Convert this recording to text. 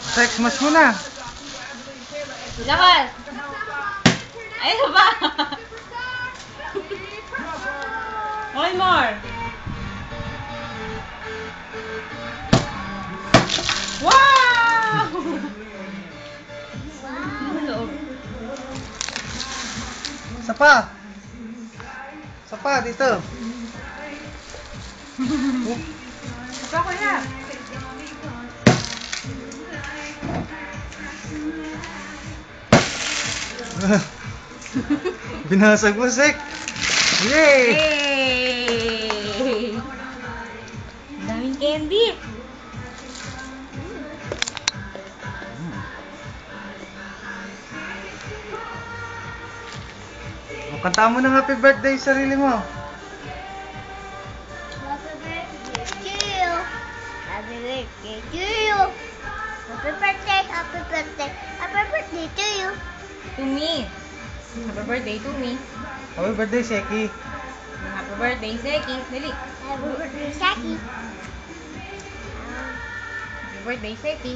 Sex, mas mo na. Lakas! Ayun ba? Okay, more. Wow! Isa pa. Isa pa, dito. Ito ko na. Binasag mo, Sek. Yay! Yay! Daming candy. O, kanta mo ng happy birthday sa sarili mo. Happy birthday to you. Happy birthday to you. Happy birthday, happy birthday, happy birthday to you. To me. Happy birthday to me. Happy birthday, Seki. Happy birthday, Seki. Dali. Happy birthday, Saki. Happy birthday, Seki.